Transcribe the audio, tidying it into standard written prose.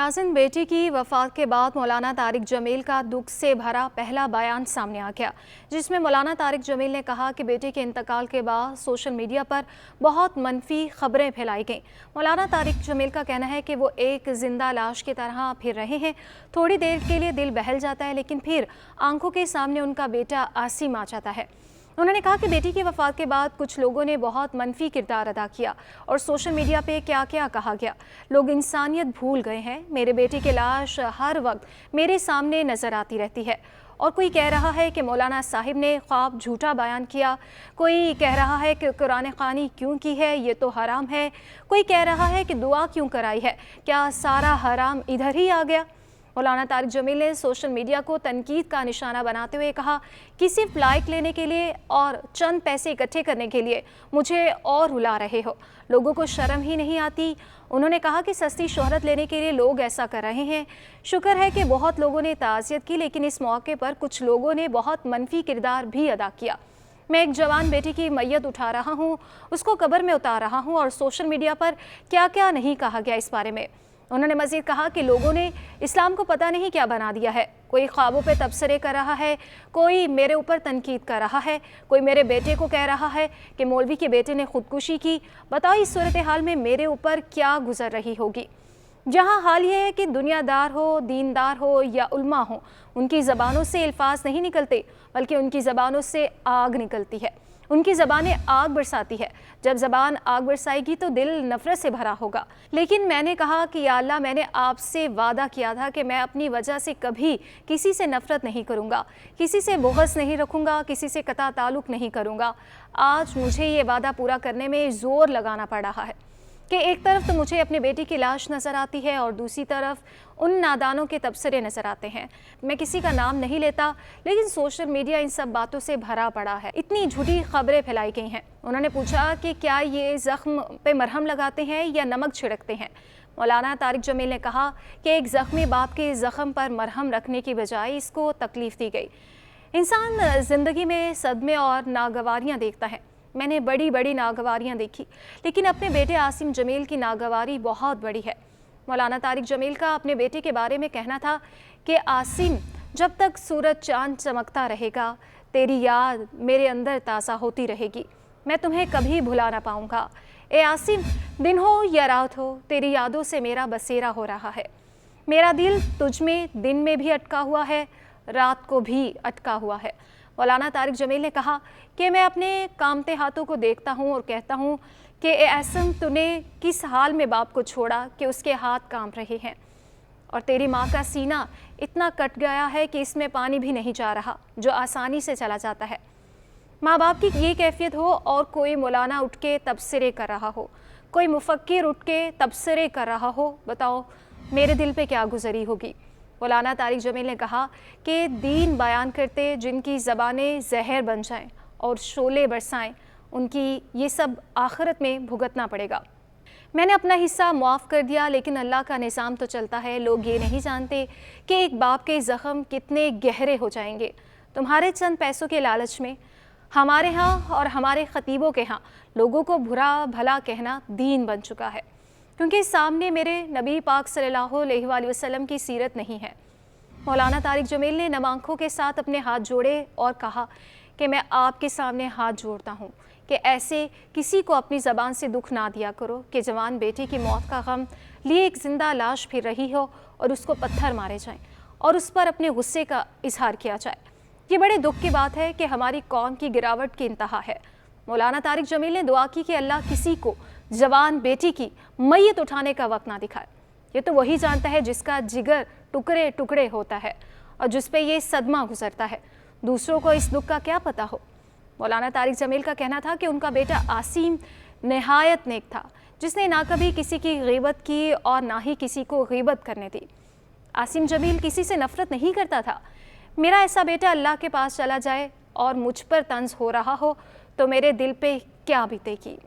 नाज़रीन, बेटी की वफ़ात के बाद मौलाना तारिक जमील का दुख से भरा पहला बयान सामने आ गया, जिसमें मौलाना तारिक जमील ने कहा कि बेटे के इंतकाल के बाद सोशल मीडिया पर बहुत मनफी खबरें फैलाई गईं। मौलाना तारिक जमील का कहना है कि वो एक ज़िंदा लाश की तरह फिर रहे हैं। थोड़ी देर के लिए दिल बहल जाता है, लेकिन फिर आंखों के सामने उनका बेटा आसिम आ जाता है। उन्होंने कहा कि बेटी की वफ़ात के बाद कुछ लोगों ने बहुत मनफी किरदार अदा किया और सोशल मीडिया पे क्या क्या कहा गया। लोग इंसानियत भूल गए हैं। मेरे बेटे की लाश हर वक्त मेरे सामने नज़र आती रहती है और कोई कह रहा है कि मौलाना साहिब ने ख्वाब झूठा बयान किया, कोई कह रहा है कि कुरान ख़वानी क्यों की है, ये तो हराम है, कोई कह रहा है कि दुआ क्यों कराई है, क्या सारा हराम इधर ही आ गया। मौलाना तारिक जमील ने सोशल मीडिया को तनकीद का निशाना बनाते हुए कहा कि सिर्फ लाइक लेने के लिए और चंद पैसे इकट्ठे करने के लिए मुझे और रुला रहे हो, लोगों को शर्म ही नहीं आती। उन्होंने कहा कि सस्ती शोहरत लेने के लिए लोग ऐसा कर रहे हैं। शुक्र है कि बहुत लोगों ने ताज़ियत की, लेकिन इस मौके पर कुछ लोगों ने बहुत मनफी किरदार भी अदा किया। मैं एक जवान बेटी की मैयत उठा रहा हूँ, उसको कब्र में उतार रहा हूँ और सोशल मीडिया पर क्या क्या नहीं कहा गया इस बारे में। उन्होंने मज़ीद कहा कि लोगों ने इस्लाम को पता नहीं क्या बना दिया है। कोई ख्वाबों पे तबसरे कर रहा है, कोई मेरे ऊपर तनकीद कर रहा है, कोई मेरे बेटे को कह रहा है कि मौलवी के बेटे ने खुदकुशी की। बताओ इस सूरत हाल में मेरे ऊपर क्या गुजर रही होगी। जहाँ हाल ये है कि दुनियादार हो, दीनदार हो या उल्मा हो, उनकी ज़बानों से अल्फाज नहीं निकलते, बल्कि उनकी ज़बानों से आग निकलती है। उनकी ज़बानें आग बरसाती है। जब ज़बान आग बरसाएगी तो दिल नफ़रत से भरा होगा। लेकिन मैंने कहा कि या अल्लाह, मैंने आपसे वादा किया था कि मैं अपनी वजह से कभी किसी से नफ़रत नहीं करूँगा, किसी से बुग़्ज़ नहीं रखूँगा, किसी से कता ताल्लुक़ नहीं करूँगा। आज मुझे ये वादा पूरा करने में ज़ोर लगाना पड़ रहा है कि एक तरफ तो मुझे अपने बेटी की लाश नज़र आती है और दूसरी तरफ उन नादानों के तबसरे नज़र आते हैं। मैं किसी का नाम नहीं लेता, लेकिन सोशल मीडिया इन सब बातों से भरा पड़ा है। इतनी झूठी खबरें फैलाई गई हैं। उन्होंने पूछा कि क्या ये ज़ख्म पे मरहम लगाते हैं या नमक छिड़कते हैं। मौलाना तारिक जमील ने कहा कि एक ज़ख्मी बाप के ज़ख्म पर मरहम रखने की बजाय इसको तकलीफ़ दी गई। इंसान ज़िंदगी में सदमे और नागवारियाँ देखता है। मैंने बड़ी बड़ी नागवारियाँ देखी, लेकिन अपने बेटे आसिम जमील की नागवारी बहुत बड़ी है। मौलाना तारिक जमील का अपने बेटे के बारे में कहना था कि आसिम, जब तक सूरज चांद चमकता रहेगा, तेरी याद मेरे अंदर ताज़ा होती रहेगी। मैं तुम्हें कभी भुला ना पाऊँगा। ए आसिम, दिन हो या रात हो, तेरी यादों से मेरा बसेरा हो रहा है। मेरा दिल तुझ में दिन में भी अटका हुआ है, रात को भी अटका हुआ है। मौलाना तारिक जमील ने कहा कि मैं अपने कामते हाथों को देखता हूँ और कहता हूँ कि ए आसिम, तूने किस हाल में बाप को छोड़ा कि उसके हाथ कांप रहे हैं, और तेरी माँ का सीना इतना कट गया है कि इसमें पानी भी नहीं जा रहा, जो आसानी से चला जाता है। माँ बाप की ये कैफियत हो और कोई मौलाना उठ के तबसरे कर रहा हो, कोई मुफक्किर उठ के तबसरे कर रहा हो, बताओ मेरे दिल पे क्या गुजरी होगी। मौलाना तारिक जमील ने कहा कि दीन बयान करते जिनकी ज़बानें जहर बन जाएं और शोले बरसाएं, उनकी ये सब आखिरत में भुगतना पड़ेगा। मैंने अपना हिस्सा मुआफ़ कर दिया, लेकिन अल्लाह का निज़ाम तो चलता है। लोग ये नहीं जानते कि एक बाप के ज़ख्म कितने गहरे हो जाएंगे। तुम्हारे चंद पैसों के लालच में हमारे यहाँ और हमारे ख़तीबों के यहाँ लोगों को बुरा भला कहना दीन बन चुका है, क्योंकि सामने मेरे नबी पाक सल्लल्लाहु अलैहि वसल्लम की सीरत नहीं है। मौलाना तारिक जमील ने नम आँखों के साथ अपने हाथ जोड़े और कहा कि मैं आपके सामने हाथ जोड़ता हूँ कि ऐसे किसी को अपनी ज़बान से दुख ना दिया करो कि जवान बेटी की मौत का गम लिए एक ज़िंदा लाश फिर रही हो और उसको पत्थर मारे जाएं और उस पर अपने गुस्से का इजहार किया जाए। ये बड़े दुख की बात है कि हमारी कौम की गिरावट की इंतहा है। मौलाना तारिक जमील ने दुआ की कि अल्लाह किसी को जवान बेटी की मैयत उठाने का वक्त ना दिखाए। ये तो वही जानता है जिसका जिगर टुकड़े टुकड़े होता है और जिस पे ये सदमा गुजरता है। दूसरों को इस दुख का क्या पता हो। मौलाना तारिक जमील का कहना था कि उनका बेटा आसिम नहायत नेक था, जिसने ना कभी किसी की गीबत की और ना ही किसी को गीबत करने दी। आसिम जमील किसी से नफ़रत नहीं करता था। मेरा ऐसा बेटा अल्लाह के पास चला जाए और मुझ पर तंज हो रहा हो तो मेरे दिल पे क्या बीतेगी।